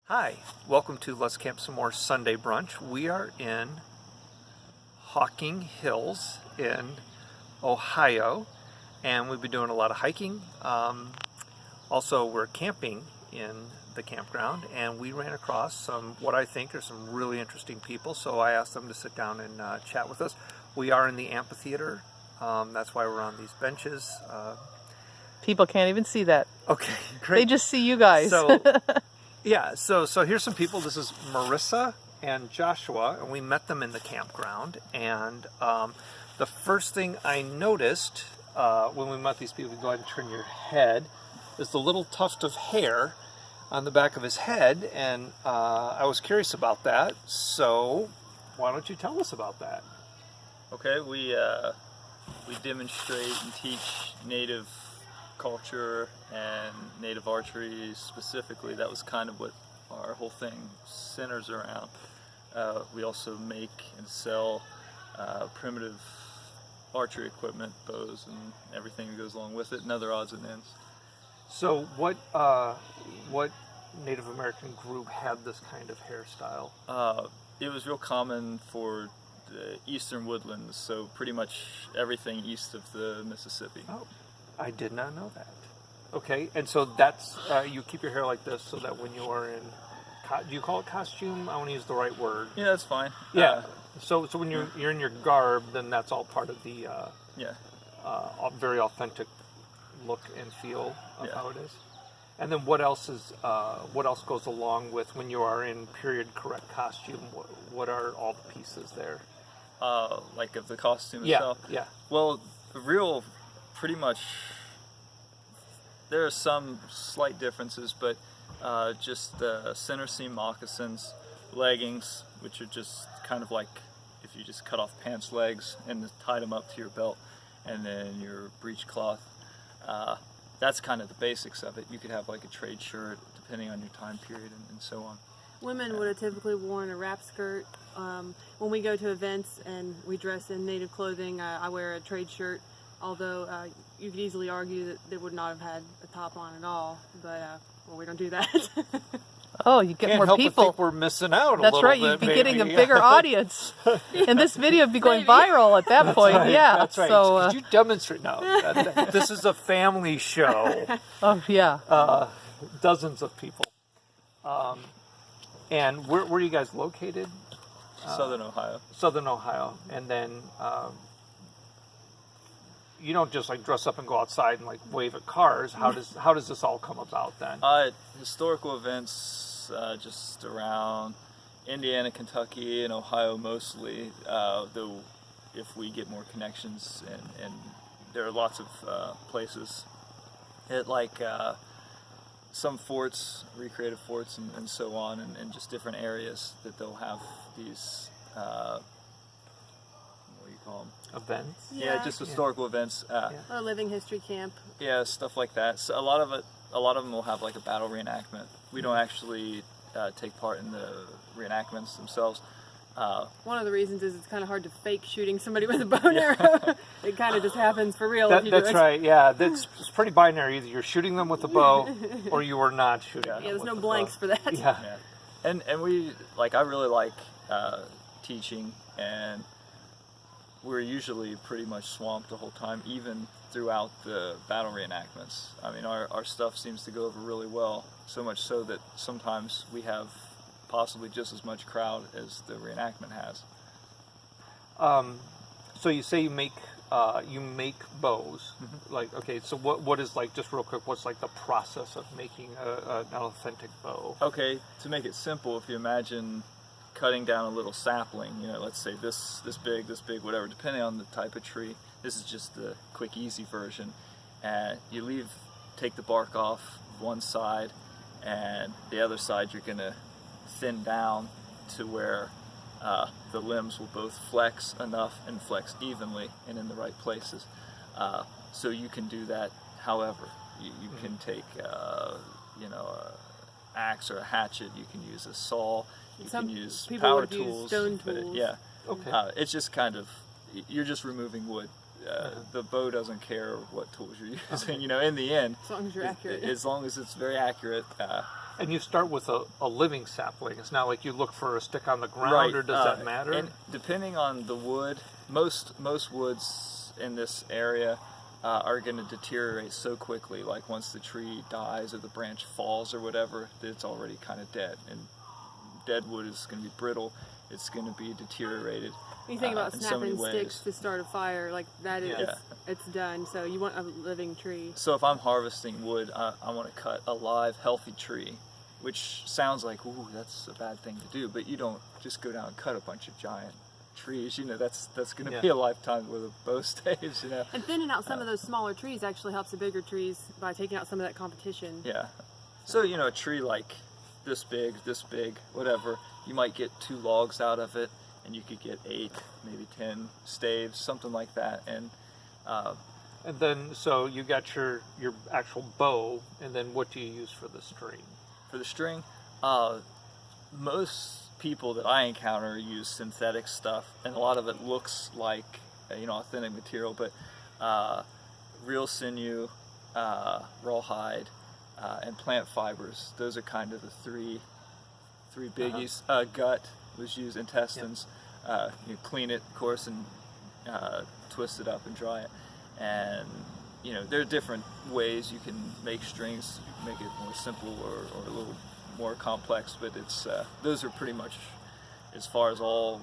Hi, welcome to Let's Camp Some More Sunday Brunch. We are in Hocking Hills in Ohio, and we've been doing a lot of hiking. Also, we're camping in the campground, and we ran across what I think are some really interesting people, so I asked them to sit down and chat with us. We are in the amphitheater. That's why we're on these benches. People can't even see that. Okay, great. They just see you guys. So, yeah, so here's some people. This is Marissa and Joshua, and we met them in the campground. And the first thing I noticed when we met these people, go ahead and turn your head, is the little tuft of hair on the back of his head. And I was curious about that. So why don't you tell us about that? Okay, we demonstrate and teach native culture and native archery specifically. That was kind of what our whole thing centers around. We also make and sell primitive archery equipment, bows and everything that goes along with it, and other odds and ends. So what Native American group had this kind of hairstyle? It was real common for the eastern woodlands, so pretty much everything east of the Mississippi. Oh, I did not know that. Okay, and so that's, you keep your hair like this so that when you are in, do you call it costume? I want to use the right word. Yeah, that's fine. Yeah, so when you're in your garb, then that's all part of the very authentic look and feel of how it is. And then what else goes along with when you are in period correct costume? What are all the pieces there? Like of the costume itself? Yeah. Well, pretty much, there are some slight differences, but just center seam moccasins, leggings, which are just kind of like if you just cut off pants legs and tied them up to your belt, and then your breechcloth. That's kind of the basics of it. You could have like a trade shirt depending on your time period and so on. Women would have typically worn a wrap skirt. When we go to events and we dress in native clothing, I wear a trade shirt, although you could easily argue that they would not have had a top on at all, but we don't do that. Oh, you get Can't more help people. But think we're missing out. That's right. You'd be getting a bigger audience, and this video would be going viral at that point. Right. Yeah, that's right. So could you demonstrate now? This is a family show. Oh yeah. Dozens of people. And where are you guys located? Southern Ohio. Southern Ohio, and then you don't just like dress up and go outside and like wave at cars. How does this all come about then? Historical events just around Indiana, Kentucky, and Ohio mostly. Though if we get more connections, and there are lots of places at like some forts, recreative forts, and so on, and just different areas that they'll have these. What do you call them? Events. Yeah, just historical events. A living history camp. Yeah, stuff like that. So a lot of them will have like a battle reenactment. We don't actually take part in the reenactments themselves. One of the reasons is it's kind of hard to fake shooting somebody with a bow and arrow. It kind of just happens for real. That's right. Yeah, it's pretty binary. Either you're shooting them with a bow, or you are not shooting. Yeah, them there's with no a blanks bow. for that. Yeah. And we I really like teaching, and we're usually pretty much swamped the whole time, even throughout the battle reenactments. I mean, our stuff seems to go over really well, so much so that sometimes we have possibly just as much crowd as the reenactment has. So you say you make bows. Mm-hmm. Like, okay, so what is, like, just real quick, what's like the process of making an authentic bow? Okay, to make it simple, if you imagine cutting down a little sapling, let's say this big, whatever, depending on the type of tree. This is just the quick, easy version. And you take the bark off one side, and the other side you're going to thin down to where the limbs will both flex enough and flex evenly and in the right places. So you can do that however. You can take, an axe or a hatchet. You can use a saw. You can use power tools. Use stone tools. Okay. It's just kind of, you're just removing wood. The bow doesn't care what tools you're using. In the end, As long as you're accurate. as long as it's very accurate, And you start with a living sapling. It's not like you look for a stick on the ground, Right. or does that matter? And depending on the wood, most woods in this area are going to deteriorate so quickly. Like once the tree dies or the branch falls or whatever, that it's already kind of dead. And dead wood is going to be brittle. It's going to be deteriorated. You think about in so many snapping sticks to start a fire, like that is, Yeah. it's done. So you want a living tree. So if I'm harvesting wood, I want to cut a live, healthy tree, which sounds like, ooh, that's a bad thing to do, but you don't just go down and cut a bunch of giant trees. You know, that's going to be a lifetime with a bow staves, you know. And thinning out some of those smaller trees actually helps the bigger trees by taking out some of that competition. Yeah. So, you know, a tree like this big, whatever, you might get 2 logs out of it, and you could get 8, maybe 10 staves, something like that. And then, so you got your actual bow, and then what do you use for the string? for the string, most people that I encounter use synthetic stuff, and a lot of it looks like authentic material, but real sinew, rawhide, and plant fibers. Those are kind of the three biggies. Gut was used, intestines. You clean it, of course, and twist it up and dry it. And there are different ways you can make strings. You can make it more simple or a little more complex, but it's those are pretty much as far as all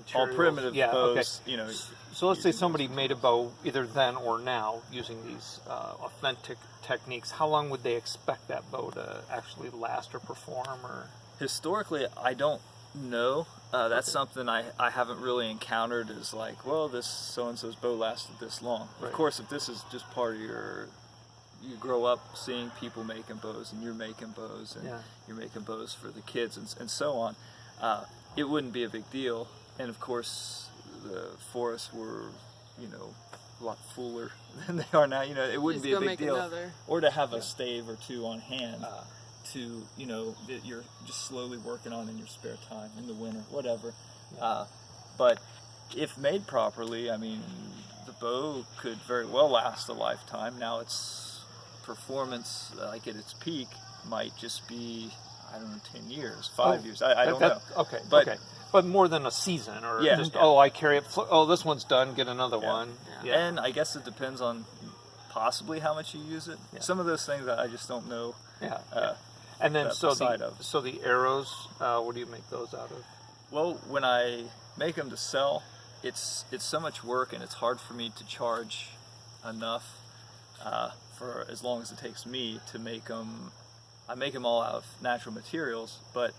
primitive bows. Okay. So let's say somebody made a bow either then or now using these authentic techniques. How long would they expect that bow to actually last or perform? Or historically, I don't know. That's something I haven't really encountered. Is like, well, this so-and-so's bow lasted this long. Right. Of course, if this is just part of you grow up seeing people making bows, and you're making bows, and you're making bows for the kids, and so on, it wouldn't be a big deal. And of course, the forests were, a lot fuller than they are now. It wouldn't be a big deal. Another. Or to have a stave or 2 on hand. That you're just slowly working on in your spare time, in the winter, whatever. But if made properly, I mean, the bow could very well last a lifetime. Now its performance, like at its peak, might just be, 10 years, 5 years, I don't know. Okay, but, But more than a season, or I carry it, this one's done, get another one. Yeah. And I guess it depends on possibly how much you use it. Yeah. Some of those things I just don't know. And then so the arrows, what do you make those out of? Well, when I make them to sell, it's so much work, and it's hard for me to charge enough for as long as it takes me to make them. I make them all out of natural materials, but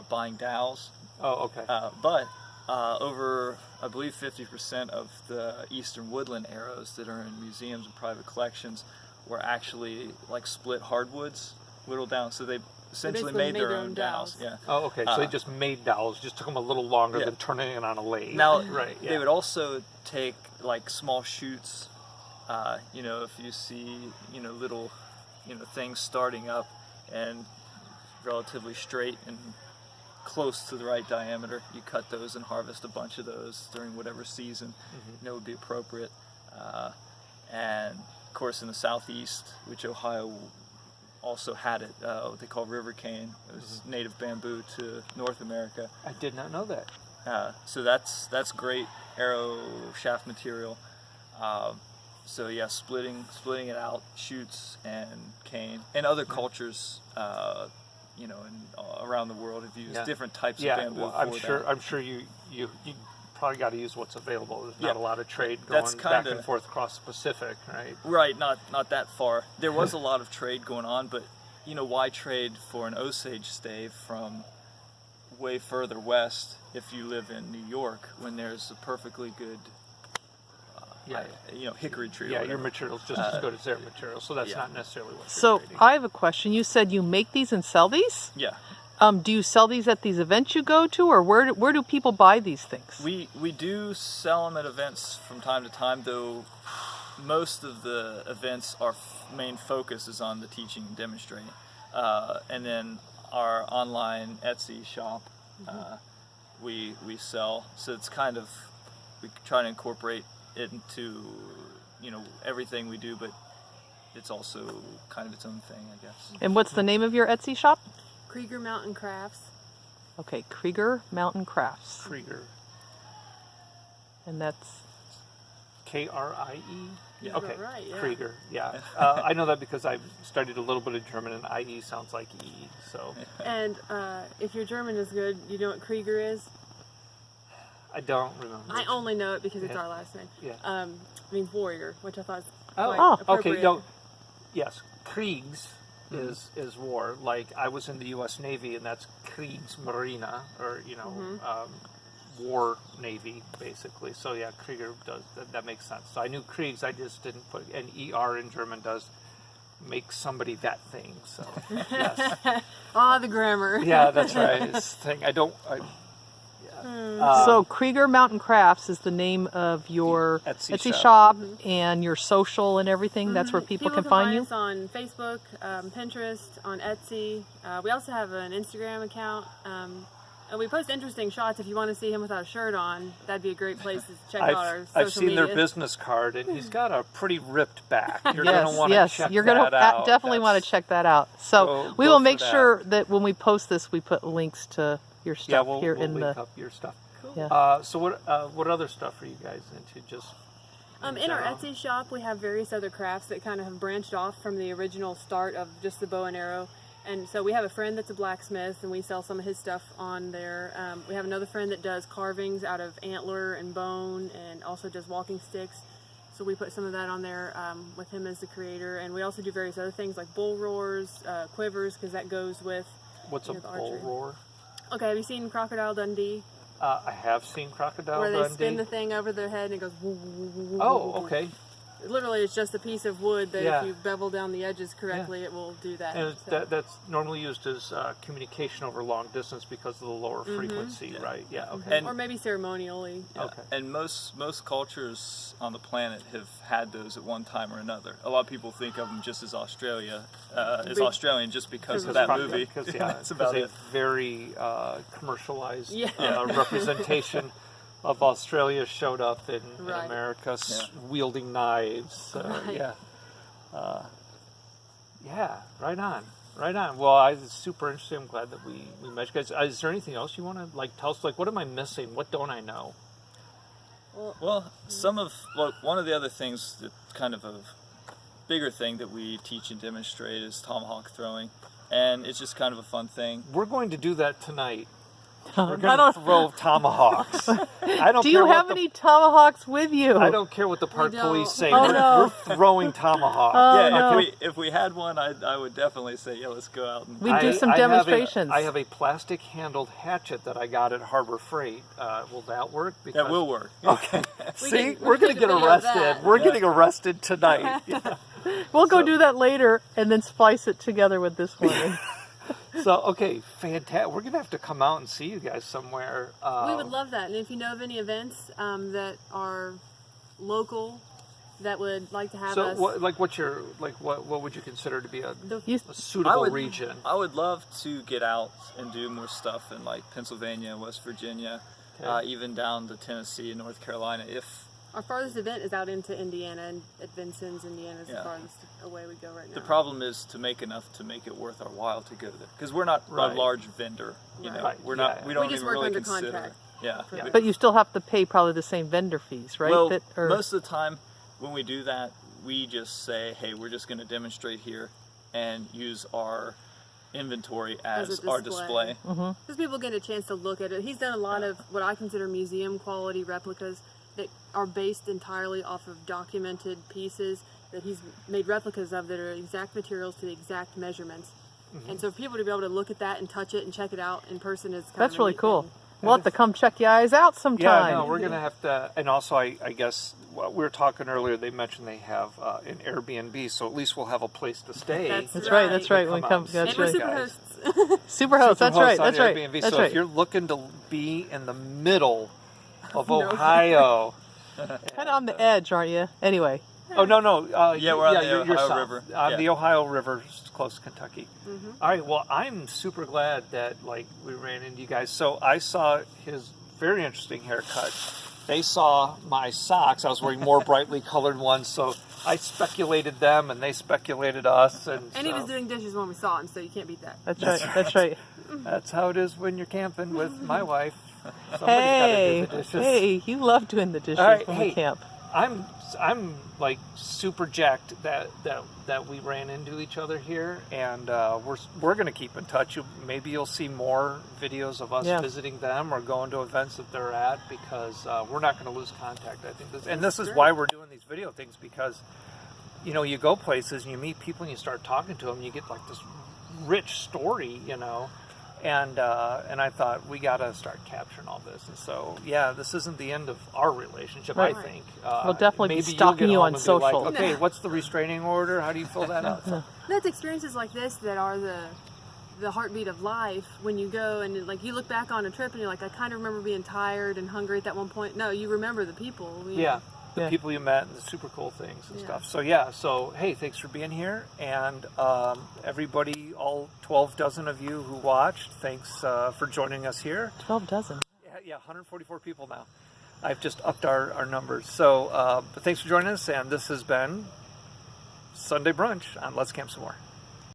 buying dowels. Oh, okay. But over, I believe, 50% of the eastern woodland arrows that are in museums and private collections were actually like split hardwoods, whittled down. So they essentially made their own dowels. Yeah. Oh, okay. So they just made dowels. Just took them a little longer than turning it on a lathe. Now, right. They would also take like small shoots. If you see, little, things starting up and relatively straight and close to the right diameter, you cut those and harvest a bunch of those during whatever season would be appropriate. And of course, in the southeast, which Ohio also had it, what they call river cane. It was native bamboo to North America. I did not know that. So that's great arrow shaft material. So yeah, splitting it out, shoots and cane, and other cultures, around the world have used different types of bamboo. Well, I'm sure you probably got to use what's available. There's not a lot of trade going back and forth across the Pacific, right? Right, not that far. There was a lot of trade going on, but why trade for an Osage stave from way further west if you live in New York when there's a perfectly good hickory tree. Yeah, your material's just as good as their material, so that's not necessarily what you're So trading. I have a question. You said you make these and sell these? Yeah. Do you sell these at these events you go to, or where do people buy these things? We do sell them at events from time to time, though most of the events, our main focus is on the teaching and demonstrating. And then our online Etsy shop, we sell. So it's kind of, we try to incorporate it into everything we do, but it's also kind of its own thing, I guess. And what's the name of your Etsy shop? Krieger Mountain Crafts. Okay, Krieger Mountain Crafts. Krieger. And that's... K-R-I-E? Yeah. Okay, Right, yeah. Krieger, yeah. I know that because I studied a little bit of German, and I-E sounds like E, so... And if your German is good, you know what Krieger is? I don't remember. I only know it because it's Yeah. our last name. Yeah. It means warrior, which I thought was Oh, quite okay, appropriate. no, yes, Kriegs is war. Like, I was in the U.S. Navy, and that's Kriegsmarine, or, you know, war navy, basically. So, yeah, Krieger does, that makes sense. So I knew Kriegs, I just didn't put, and ER in German does make somebody that thing, so, yes. The grammar. Yeah, that's right. It's the thing. So Krieger Mountain Crafts is the name of your Etsy Etsy shop. shop and your social and everything. That's where people can find you? Us on Facebook, Pinterest, on Etsy. We also have an Instagram account. And we post interesting shots. If you want to see him without a shirt on, that'd be a great place to check out our social I've seen media. their business card, and he's got a pretty ripped back. You're Yes, going to want to yes, check you're that going to out. definitely want to check that out. So Go- we go will for make that. sure that when we post this, we put links to your stuff Yeah, we'll here link in the. up your stuff. Cool. Yeah. So what other stuff are you guys into? Just In our general? Etsy shop, we have various other crafts that kind of have branched off from the original start of just the bow and arrow. And so we have a friend that's a blacksmith, and we sell some of his stuff on there. We have another friend that does carvings out of antler and bone, and also does walking sticks. So we put some of that on there with him as the creator. And we also do various other things like bull roars, quivers, because that goes with what's a the bull archery. roar? Okay, have you seen Crocodile Dundee? I have seen Crocodile Where they Dundee. spin the thing over their head and it goes woo, woo, woo, woo, Oh, woo, woo. okay. Literally, it's just a piece of wood that Yeah. if you bevel down the edges correctly, it will do that. And So- that's normally used as communication over long distance because of the lower frequency, right? Yeah. Okay. And- or maybe ceremonially. Yeah. Okay. And most cultures on the planet have had those at one time or another. A lot of people think of them just as Australian just because of that movie. Because That's about a it. very commercialized Yeah. representation of Australia showed up in Right. America Yeah. wielding knives. Right. Yeah. Yeah. Right on. Right on. Well, it's super interesting. I'm glad that we met you guys. Is there anything else you want to tell us? What am I missing? What don't I know? Well, one of the other things that kind of a bigger thing that we teach and demonstrate is tomahawk throwing, and it's just kind of a fun thing. We're going to do that tonight. We're I going to don't- throw tomahawks. I don't Do care you what have the- any tomahawks with you? I don't care what the park don't. police say. Oh, we're, no. we're throwing tomahawks. Oh, Yeah, no. if we had one, I would definitely say, yeah, let's go out and. We do some I demonstrations. I have a plastic handled hatchet that I got at Harbor Freight. Will that work? That will work. Okay. See, can- we're we going can to get video arrested. that. We're getting arrested tonight. Yeah. We'll go So- do that later and then splice it together with this one. So, okay, fantastic. We're going to have to come out and see you guys somewhere. We would love that. And if you know of any events that are local that would like to have So, us, what would you consider to be a You- suitable region? I would love to get out and do more stuff in like Pennsylvania, West Virginia, Okay. even down to Tennessee and North Carolina. If our farthest event is out into Indiana, and at Vincennes, Indiana is Yeah. the farthest away we go right now. the problem is to make enough to make it worth our while to go there, because we're not Right. a large vendor. You know, Right. we're not. Yeah. We don't We just even work really under consider. contract. Yeah. Yeah. But you still have to pay probably the same vendor fees, right? Well, Or- most of the time when we do that, we just say, hey, we're just going to demonstrate here and use our inventory as a our display. display. Because people get a chance to look at it. He's done a lot of what I consider museum quality replicas that are based entirely off of documented pieces that he's made replicas of that are exact materials to the exact measurements. And so for people to be able to look at that and touch it and check it out in person is kind That's of a really neat cool. thing. We'll have to come check you guys out sometime. Yeah, no, we're going to have to, and also I guess what we were talking earlier, they mentioned they have an Airbnb, so at least we'll have a place to stay. That's That's right. That's Right. right. When Come come, out and that's And we're see right. guys. super hosts. Super host. That's Superhost right. on That's right. Airbnb. That's so right. if you're looking to be in the middle of Ohio, Kind of on the edge, aren't you? Anyway, oh no, Yeah, we're on the you're Ohio south. River. On Yeah. the Ohio River, close to Kentucky. Mm-hmm. All right, well, I'm super glad that we ran into you guys. So I saw his very interesting haircut. They saw my socks. I was wearing more brightly colored ones, so I speculated them, and they speculated us, and he was doing dishes when we saw him, so you can't beat that. That's right. That's right. That's how it is when you're camping with my wife. Somebody's Hey, got to do the dishes. hey, you love doing the dishes All right, when we hey. camp. I'm like super jacked that we ran into each other here, and we're gonna keep in touch. Maybe you'll see more videos of us visiting them or going to events that they're at, because we're not gonna lose contact. I think this is why we're doing these video things, because you know, you go places and you meet people and you start talking to them, and you get like this rich story, you know. And I thought, we got to start capturing all this. And so, yeah, this isn't the end of our relationship, Right. I think. We'll definitely be maybe you'll stalking get you home on and be like, social. okay, what's the restraining order? How do you fill that out? So, That's experiences like this that are the heartbeat of life. When you go and like you look back on a trip and you're like, I kind of remember being tired and hungry at that one point. No, you remember the people. yeah, the people you met and the super cool things and stuff. So, yeah, so, hey, thanks for being here. And everybody, all 12 dozen of you who watched, thanks for joining us here. 12 dozen. Yeah, 144 people now. I've just upped our numbers. So, but thanks for joining us, and this has been Sunday Brunch on Let's Camp Some More.